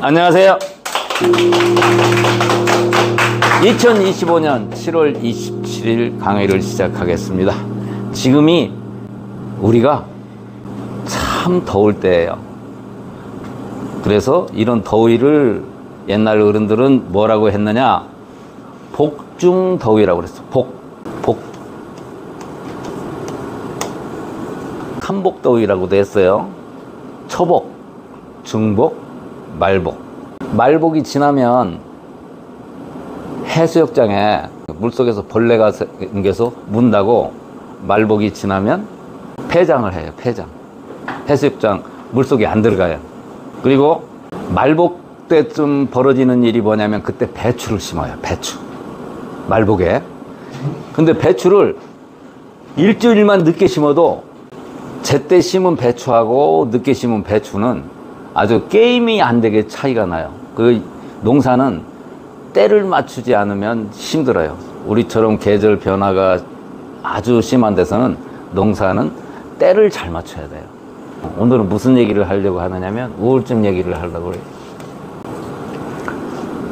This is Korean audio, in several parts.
안녕하세요. 2025년 7월 27일 강의를 시작하겠습니다. 지금이 우리가 참 더울 때예요. 그래서 이런 더위를 옛날 어른들은 뭐라고 했느냐? 복중더위라고 그랬어. 한복더위라고도 했어요. 초복, 중복, 말복. 말복이 지나면 해수욕장에 물속에서 벌레가 생겨서 문다고, 말복이 지나면 폐장을 해요. 폐장. 해수욕장 물속에 안 들어가요. 그리고 말복 때쯤 벌어지는 일이 뭐냐면 그때 배추를 심어요. 배추. 말복에. 근데 배추를 일주일만 늦게 심어도 제때 심은 배추하고 늦게 심은 배추는 아주 게임이 안 되게 차이가 나요. 그 농사는 때를 맞추지 않으면 힘들어요. 우리처럼 계절 변화가 아주 심한 데서는 농사는 때를 잘 맞춰야 돼요. 오늘은 무슨 얘기를 하려고 하느냐면 우울증 얘기를 하려고 그래요.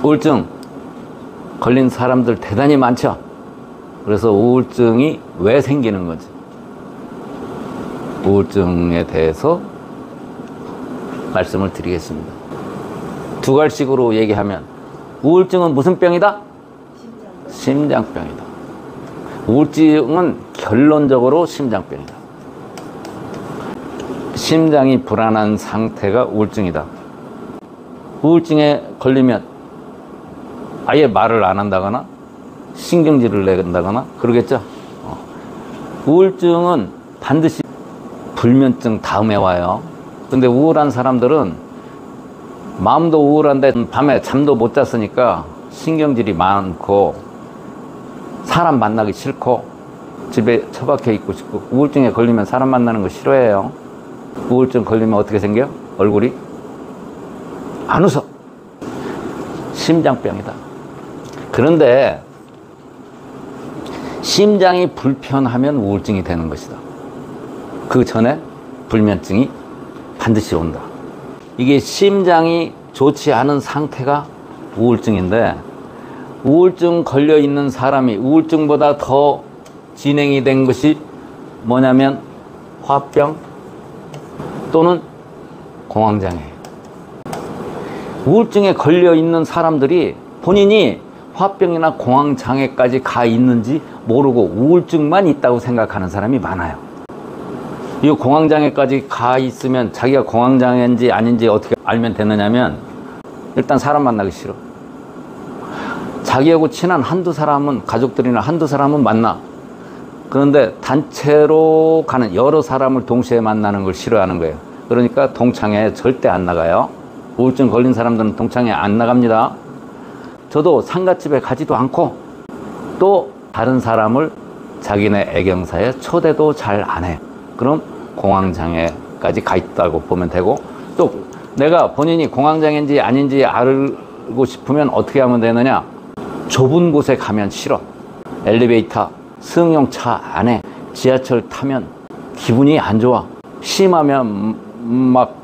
우울증 걸린 사람들 대단히 많죠. 그래서 우울증이 왜 생기는 건지, 우울증에 대해서 말씀을 드리겠습니다. 두 갈씩으로 얘기하면, 우울증은 무슨 병이다? 심장병이다. 우울증은 결론적으로 심장병이다. 심장이 불안한 상태가 우울증이다. 우울증에 걸리면 아예 말을 안 한다거나 신경질을 낸다거나 그러겠죠. 우울증은 반드시 불면증 다음에 와요. 근데 우울한 사람들은 마음도 우울한데 밤에 잠도 못 잤으니까 신경질이 많고 사람 만나기 싫고 집에 처박혀 있고 싶고, 우울증에 걸리면 사람 만나는 거 싫어해요. 우울증 걸리면 어떻게 생겨? 얼굴이 안 웃어. 심장병이다. 그런데 심장이 불편하면 우울증이 되는 것이다. 그 전에 불면증이 반드시 온다. 이게 심장이 좋지 않은 상태가 우울증인데, 우울증 걸려 있는 사람이 우울증보다 더 진행이 된 것이 뭐냐면 화병 또는 공황장애예요. 우울증에 걸려 있는 사람들이 본인이 화병이나 공황장애까지 가 있는지 모르고 우울증만 있다고 생각하는 사람이 많아요. 이 공황장애까지 가 있으면 자기가 공황장애인지 아닌지 어떻게 알면 되느냐면, 일단 사람 만나기 싫어. 자기하고 친한 한두 사람은, 가족들이나 한두 사람은 만나. 그런데 단체로 가는 여러 사람을 동시에 만나는 걸 싫어하는 거예요. 그러니까 동창회에 절대 안 나가요. 우울증 걸린 사람들은 동창회 안 나갑니다. 저도 상가집에 가지도 않고, 또 다른 사람을 자기네 애경사에 초대도 잘 안 해요. 그럼 공황장애까지 가 있다고 보면 되고, 또 내가 본인이 공황장애인지 아닌지 알고 싶으면 어떻게 하면 되느냐? 좁은 곳에 가면 싫어. 엘리베이터, 승용차 안에, 지하철 타면 기분이 안 좋아. 심하면 막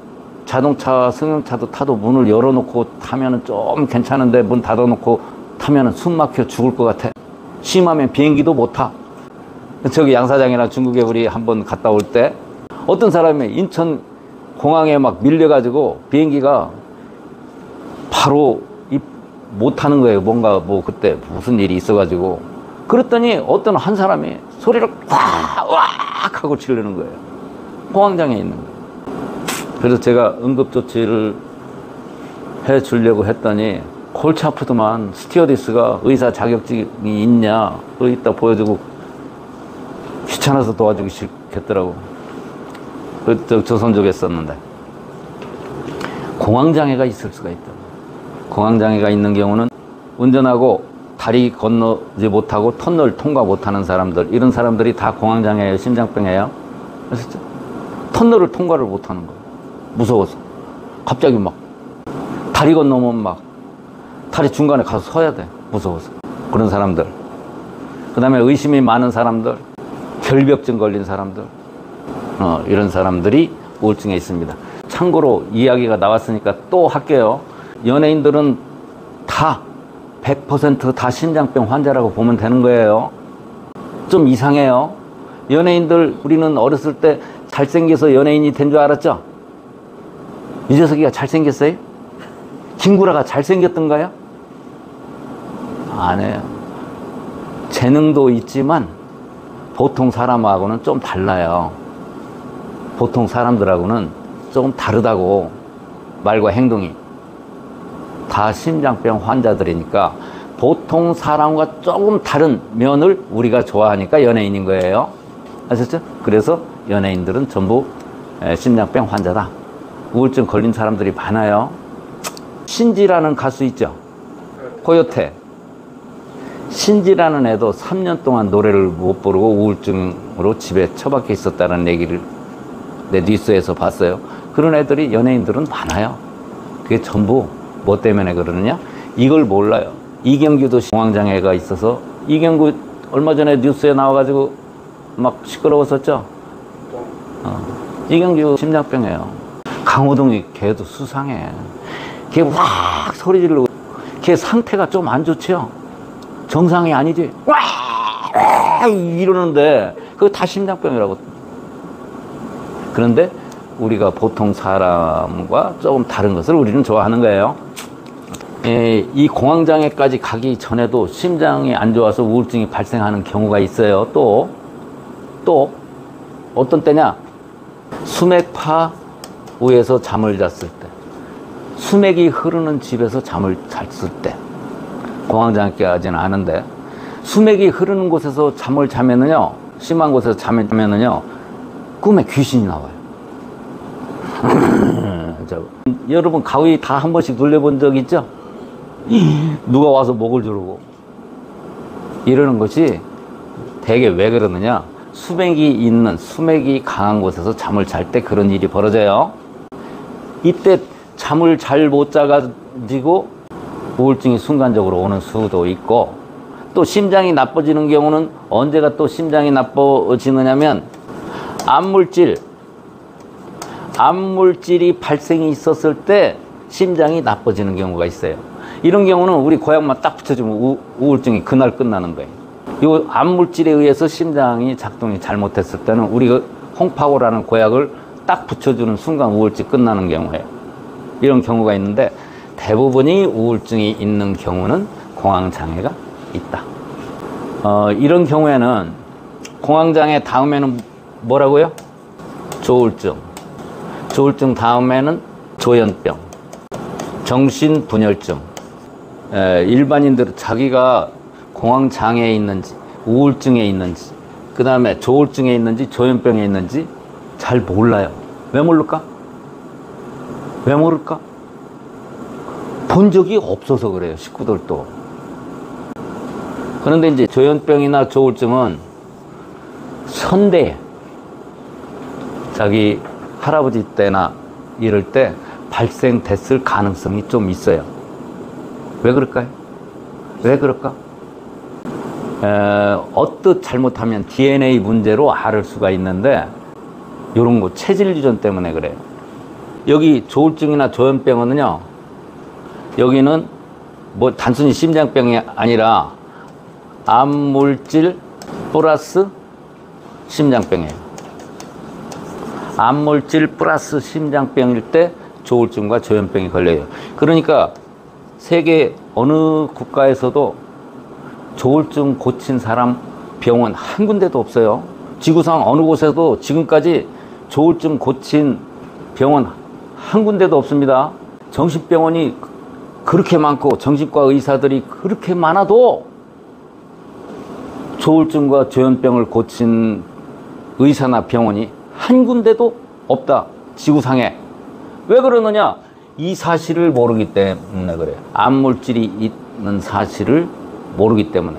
자동차, 승용차도 타도 문을 열어놓고 타면은 좀 괜찮은데 문 닫아놓고 타면은 숨 막혀 죽을 것 같아. 심하면 비행기도 못 타. 저기 양사장이나 중국에 우리 한번 갔다 올 때 어떤 사람이 인천 공항에 막 밀려가지고 비행기가 바로 못 타는 거예요. 뭔가 뭐 그때 무슨 일이 있어가지고. 그랬더니 어떤 한 사람이 소리를 꽉 하고 지르는 거예요. 공황장애 있는 거예요. 그래서 제가 응급조치를 해주려고 했더니 골치 아프더만. 스튜어디스가 의사 자격증이 있냐, 그거 이따 보여주고 귀찮아서 도와주기 싫겠더라고. 그때 조선족에 썼는데 공황장애가 있을 수가 있다. 공황장애가 있는 경우는 운전하고 다리 건너지 못하고 터널 통과 못하는 사람들, 이런 사람들이 다 공황장애예요. 심장병이에요. 그래서 터널을 통과를 못하는 거예요. 무서워서. 갑자기 막 다리 건너면 막 다리 중간에 가서 서야 돼. 무서워서. 그런 사람들. 그 다음에 의심이 많은 사람들, 결벽증 걸린 사람들, 이런 사람들이 우울증에 있습니다. 참고로 이야기가 나왔으니까 또 할게요. 연예인들은 다 100%다 심장병 환자라고 보면 되는 거예요. 좀 이상해요. 연예인들 우리는 어렸을 때 잘생겨서 연예인이 된 줄 알았죠? 유재석이가 잘생겼어요? 김구라가 잘생겼던가요? 아니에요. 재능도 있지만 보통 사람하고는 좀 달라요. 보통 사람들하고는 조금 다르다고. 말과 행동이 다 심장병 환자들이니까 보통 사람과 조금 다른 면을 우리가 좋아하니까 연예인인 거예요. 아셨죠? 그래서 연예인들은 전부 심장병 환자다. 우울증 걸린 사람들이 많아요. 신지라는 가수 있죠? 코요테. 신지라는 애도 3년 동안 노래를 못 부르고 우울증으로 집에 처박혀 있었다는 얘기를 내 뉴스에서 봤어요. 그런 애들이 연예인들은 많아요. 그게 전부 뭐 때문에 그러느냐? 이걸 몰라요. 이경규도 공황장애가 있어서, 이경규 얼마 전에 뉴스에 나와가지고 막 시끄러웠었죠? 이경규 심장병이에요. 강호동이 걔도 수상해. 걔 막 소리 지르고, 걔 상태가 좀 안 좋지요? 정상이 아니지? 와 이러는데 그거 다 심장병이라고. 그런데 우리가 보통 사람과 조금 다른 것을 우리는 좋아하는 거예요. 이 공황장애까지 가기 전에도 심장이 안 좋아서 우울증이 발생하는 경우가 있어요. 또 어떤 때냐? 수맥파 위에서 잠을 잤을 때, 수맥이 흐르는 집에서 잠을 잤을 때, 공황장애까지는 아는데, 수맥이 흐르는 곳에서 잠을 자면은요, 심한 곳에서 잠을 자면은요, 꿈에 귀신이 나와요. 여러분 가위 다 한 번씩 눌려본 적 있죠? 누가 와서 목을 조르고 이러는 것이 대개 왜 그러느냐? 수맥이 강한 곳에서 잠을 잘 때 그런 일이 벌어져요. 이때 잠을 잘 못 자가지고 우울증이 순간적으로 오는 수도 있고, 또 심장이 나빠지는 경우는 언제가 또 심장이 나빠지느냐면 암물질이 발생이 있었을 때 심장이 나빠지는 경우가 있어요. 이런 경우는 우리 고약만 딱 붙여주면 우울증이 그날 끝나는 거예요. 이 암물질에 의해서 심장이 작동이 잘못했을 때는 우리가 홍파고라는 고약을 딱 붙여주는 순간 우울증이 끝나는 경우예요. 이런 경우가 있는데, 대부분이 우울증이 있는 경우는 공황장애가 있다. 이런 경우에는 공황장애 다음에는 뭐라고요? 조울증 다음에는 조현병, 정신분열증. 일반인들은 자기가 공황장애에 있는지, 우울증에 있는지, 그 다음에 조울증에 있는지, 조현병에 있는지 잘 몰라요. 왜 모를까? 본 적이 없어서 그래요, 식구들도. 그런데 이제 조현병이나 조울증은 선대에, 자기 할아버지 때나 이럴 때 발생됐을 가능성이 좀 있어요. 왜 그럴까요? 왜 그럴까? 어떻게 잘못하면 DNA 문제로 앓을 수가 있는데, 이런 거 체질 유전 때문에 그래요. 여기 조울증이나 조현병은요, 여기는 뭐 단순히 심장병이 아니라 암물질 플러스 심장병이에요. 암물질 플러스 심장병일 때 조울증과 조현병이 걸려요. 그러니까 세계 어느 국가에서도 조울증 고친 사람 병원 한 군데도 없어요. 지구상 어느 곳에도 지금까지 조울증 고친 병원 한 군데도 없습니다. 정신병원이 그렇게 많고 정신과 의사들이 그렇게 많아도 조울증과 조현병을 고친 의사나 병원이 한 군데도 없다, 지구상에. 왜 그러느냐? 이 사실을 모르기 때문에 그래요. 암물질이 있는 사실을 모르기 때문에.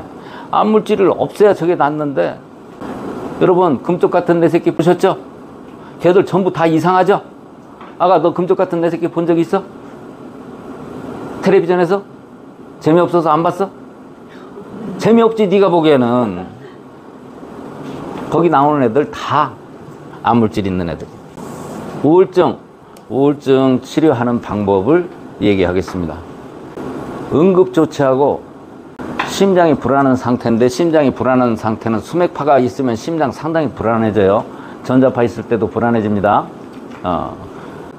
암물질을 없애야 저게 낫는데, 여러분 금쪽 같은 내 새끼 보셨죠? 걔들 전부 다 이상하죠? 아가, 너 금쪽 같은 내 새끼 본 적 있어? 텔레비전에서? 재미없어서 안 봤어? 재미없지, 네가 보기에는. 거기 나오는 애들 다 암물질 있는 애들. 우울증 치료하는 방법을 얘기하겠습니다. 응급조치하고 심장이 불안한 상태인데, 심장이 불안한 상태는 수맥파가 있으면 심장 상당히 불안해져요. 전자파 있을 때도 불안해집니다.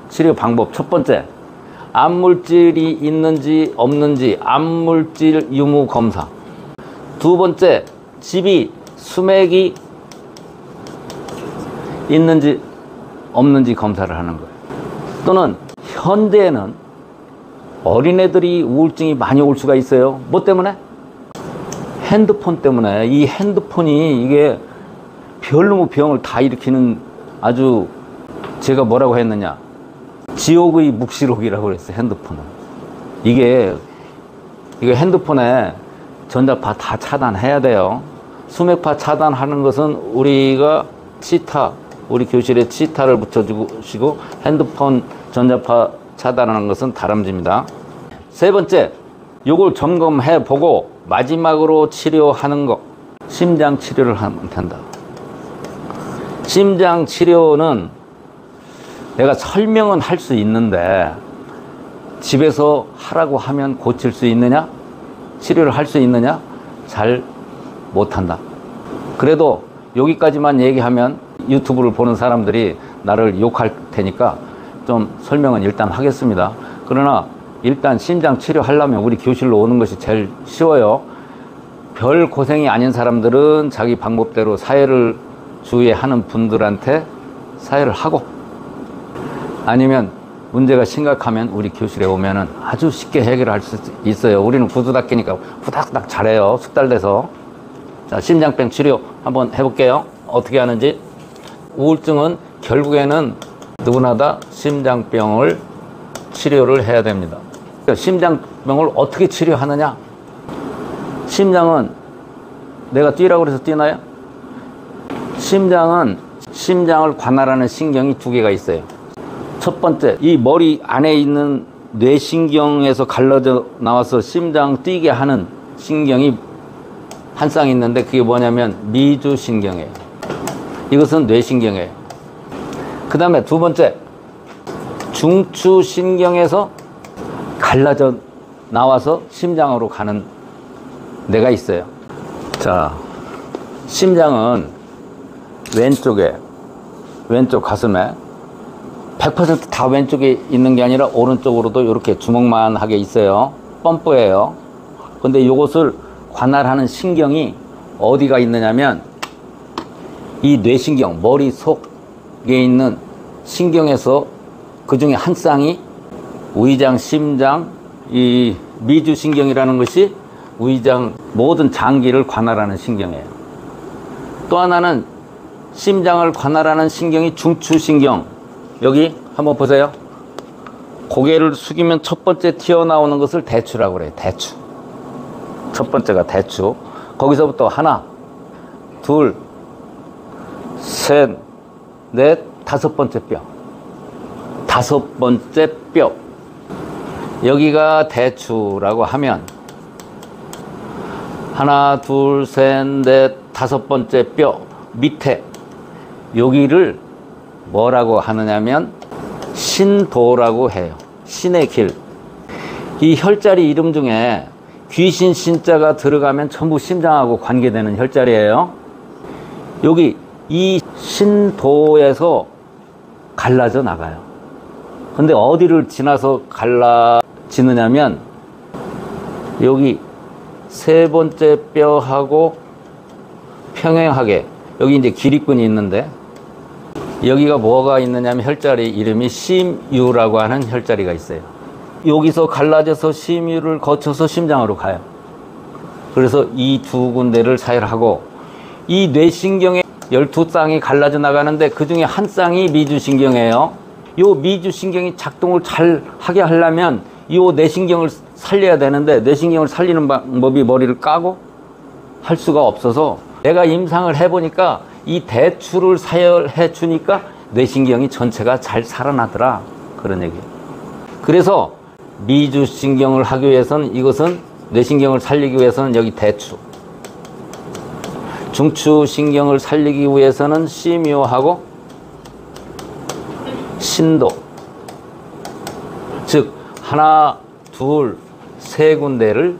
치료 방법 첫 번째, 암물질이 있는지 없는지 암물질 유무 검사. 두 번째, 집이 수맥이 있는지 없는지 검사를 하는 거예요. 또는 현대에는 어린애들이 우울증이 많이 올 수가 있어요. 뭐 때문에? 핸드폰 때문에. 이 핸드폰이 이게 별놈의 병을 다 일으키는, 아주 제가 뭐라고 했느냐, 지옥의 묵시록이라고 그랬어요. 핸드폰은. 이게 핸드폰에 전자파 다 차단해야 돼요. 수맥파 차단하는 것은 우리가 치타, 우리 교실에 치타를 붙여주시고, 핸드폰 전자파 차단하는 것은 다람쥐입니다. 세 번째, 요걸 점검해 보고 마지막으로 치료하는 거, 심장 치료를 하면 된다. 심장 치료는 내가 설명은 할 수 있는데 집에서 하라고 하면 고칠 수 있느냐? 치료를 할 수 있느냐? 잘 못한다. 그래도 여기까지만 얘기하면 유튜브를 보는 사람들이 나를 욕할 테니까 좀 설명은 일단 하겠습니다. 그러나 일단 심장 치료하려면 우리 교실로 오는 것이 제일 쉬워요. 별 고생이 아닌 사람들은 자기 방법대로 사회를 주의하는 분들한테 사회를 하고, 아니면 문제가 심각하면 우리 교실에 오면은 아주 쉽게 해결할 수 있어요. 우리는 구두닦이니까 후닥닥 잘해요. 숙달돼서. 자, 심장병 치료 한번 해볼게요. 어떻게 하는지. 우울증은 결국에는 누구나 다 심장병을 치료를 해야 됩니다. 심장병을 어떻게 치료하느냐? 심장은 내가 뛰라고 해서 뛰나요? 심장은 심장을 관할하는 신경이 두 개가 있어요. 첫 번째, 이 머리 안에 있는 뇌신경에서 갈라져 나와서 심장 뛰게 하는 신경이 한 쌍 있는데, 그게 뭐냐면 미주신경이에요. 이것은 뇌신경이에요. 그 다음에 두 번째, 중추신경에서 갈라져 나와서 심장으로 가는 데가 있어요. 자, 심장은 왼쪽 가슴에 100% 다 왼쪽에 있는 게 아니라 오른쪽으로도 이렇게 주먹만하게 있어요. 펌프예요. 근데 이것을 관할하는 신경이 어디가 있느냐면 이 뇌신경, 머리 속에 있는 신경에서 그 중에 한 쌍이 위장, 심장, 이 미주신경이라는 것이 위장 모든 장기를 관할하는 신경이에요. 또 하나는 심장을 관할하는 신경이 중추신경. 여기 한번 보세요. 고개를 숙이면 첫 번째 튀어나오는 것을 대추라고 그래요. 대추. 첫 번째가 대추. 거기서부터 하나, 둘, 셋, 넷, 다섯 번째 뼈. 다섯 번째 뼈. 여기가 대추라고 하면 하나, 둘, 셋, 넷, 다섯 번째 뼈 밑에 여기를 뭐라고 하느냐면 신도라고 해요. 신의 길. 이 혈자리 이름 중에 귀신 신자가 들어가면 전부 심장하고 관계되는 혈자리예요. 여기 이 신도에서 갈라져 나가요. 근데 어디를 지나서 갈라지느냐면 여기 세 번째 뼈하고 평행하게 여기 이제 기립근이 있는데, 여기가 뭐가 있느냐면 혈자리 이름이 심유라고 하는 혈자리가 있어요. 여기서 갈라져서 심유를 거쳐서 심장으로 가요. 그래서 이 두 군데를 사혈하고, 이 뇌신경의 12쌍이 갈라져 나가는데 그 중에 한 쌍이 미주신경이에요. 이 미주신경이 작동을 잘 하게 하려면 이 뇌신경을 살려야 되는데, 뇌신경을 살리는 방법이 머리를 까고 할 수가 없어서 내가 임상을 해보니까 이 대추를 사혈해 주니까 뇌신경이 전체가 잘 살아나더라, 그런 얘기예요. 그래서 미주신경을 하기 위해서는, 이것은 뇌신경을 살리기 위해서는 여기 대추, 중추신경을 살리기 위해서는 심유하고 신도, 즉 하나, 둘, 세 군데를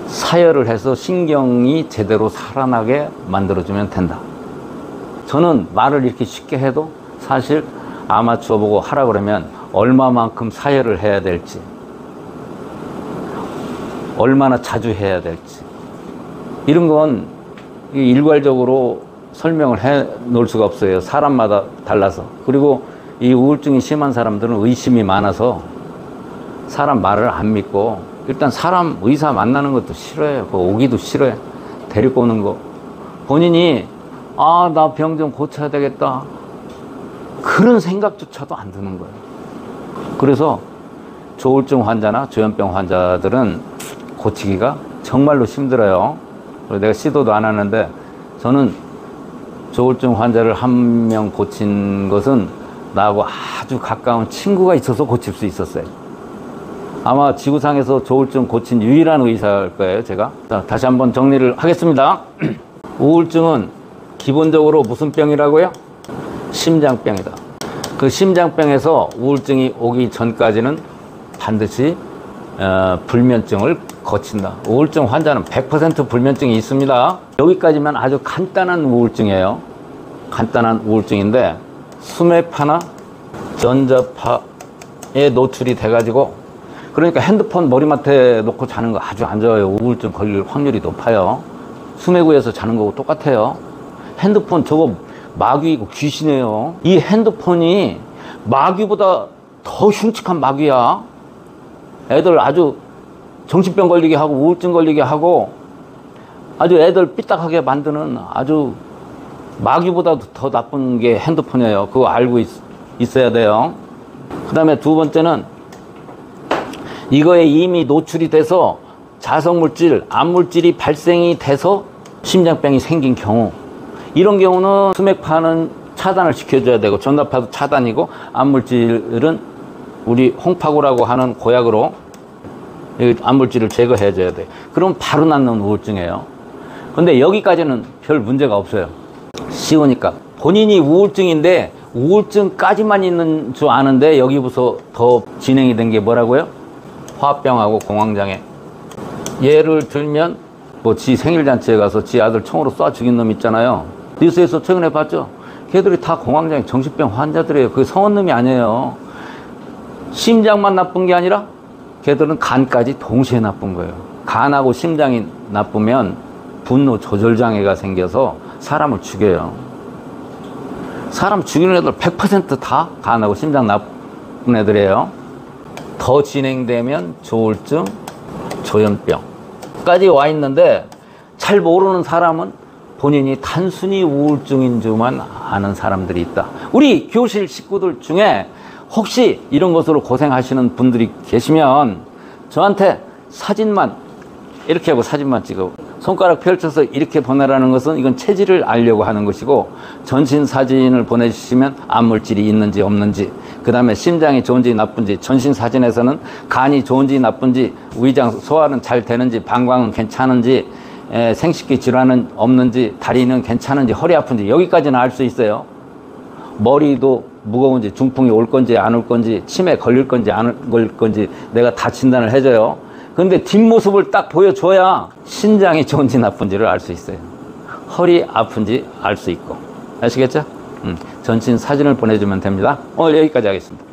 사열을 해서 신경이 제대로 살아나게 만들어주면 된다. 저는 말을 이렇게 쉽게 해도 사실 아마추어 보고 하라 그러면 얼마만큼 사열을 해야 될지, 얼마나 자주 해야 될지, 이런 건 일괄적으로 설명을 해 놓을 수가 없어요. 사람마다 달라서. 그리고 이 우울증이 심한 사람들은 의심이 많아서 사람 말을 안 믿고 일단 사람 의사 만나는 것도 싫어해요. 오기도 싫어해. 데리고 오는 거. 본인이 나 병 좀 고쳐야 되겠다, 그런 생각조차도 안 드는 거예요. 그래서 조울증 환자나 조현병 환자들은 고치기가 정말로 힘들어요. 내가 시도도 안 하는데, 저는 조울증 환자를 한 명 고친 것은 나하고 아주 가까운 친구가 있어서 고칠 수 있었어요. 아마 지구상에서 조울증 고친 유일한 의사일 거예요, 제가. 자, 다시 한번 정리를 하겠습니다. 우울증은 기본적으로 무슨 병이라고요? 심장병이다. 그 심장병에서 우울증이 오기 전까지는 반드시 불면증을 거친다. 우울증 환자는 100% 불면증이 있습니다. 여기까지만 아주 간단한 우울증이에요. 간단한 우울증인데, 수매파나 전자파에 노출이 돼가지고, 그러니까 핸드폰 머리맡에 놓고 자는 거 아주 안 좋아요. 우울증 걸릴 확률이 높아요. 수매구에서 자는 거하고 똑같아요. 핸드폰 저거 마귀이고 귀신이에요. 이 핸드폰이 마귀보다 더 흉측한 마귀야. 애들 아주 정신병 걸리게 하고 우울증 걸리게 하고 아주 애들 삐딱하게 만드는 아주 마귀보다 더 나쁜 게 핸드폰이에요. 그거 알고 있어야 돼요. 그 다음에 두 번째는 이거에 이미 노출이 돼서 자성물질, 암물질이 발생이 돼서 심장병이 생긴 경우, 이런 경우는 수맥파는 차단을 시켜줘야 되고, 전자파도 차단이고, 암물질은 우리 홍파구라고 하는 고약으로 암물질을 제거해줘야 돼. 그럼 바로 낫는 우울증이에요. 근데 여기까지는 별 문제가 없어요. 쉬우니까. 본인이 우울증인데 우울증까지만 있는 줄 아는데 여기부터 더 진행이 된 게 뭐라고요? 화병하고 공황장애. 예를 들면 지 생일잔치에 가서 지 아들 총으로 쏴 죽인 놈 있잖아요. 뉴스에서 최근에 봤죠? 걔들이 다 공황장애 정신병 환자들이에요. 그게 성원놈이 아니에요. 심장만 나쁜 게 아니라 걔들은 간까지 동시에 나쁜 거예요. 간하고 심장이 나쁘면 분노 조절장애가 생겨서 사람을 죽여요. 사람 죽이는 애들 100% 다 간하고 심장 나쁜 애들이에요. 더 진행되면 조울증, 조현병까지 와 있는데, 잘 모르는 사람은 본인이 단순히 우울증인 줄만 아는 사람들이 있다. 우리 교실 식구들 중에 혹시 이런 것으로 고생하시는 분들이 계시면 저한테 사진만 이렇게 하고 사진만 찍어 손가락 펼쳐서 이렇게 보내라는 것은 이건 체질을 알려고 하는 것이고, 전신 사진을 보내주시면 암물질이 있는지 없는지, 그 다음에 심장이 좋은지 나쁜지, 전신 사진에서는 간이 좋은지 나쁜지, 위장 소화는 잘 되는지, 방광은 괜찮은지, 생식기 질환은 없는지, 다리는 괜찮은지, 허리 아픈지, 여기까지는 알 수 있어요. 머리도 무거운지, 중풍이 올 건지 안 올 건지, 치매 걸릴 건지 안 걸릴 건지 내가 다 진단을 해줘요. 그런데 뒷모습을 딱 보여줘야 신장이 좋은지 나쁜지를 알 수 있어요. 허리 아픈지 알 수 있고. 아시겠죠? 전신 사진을 보내주면 됩니다. 오늘 여기까지 하겠습니다.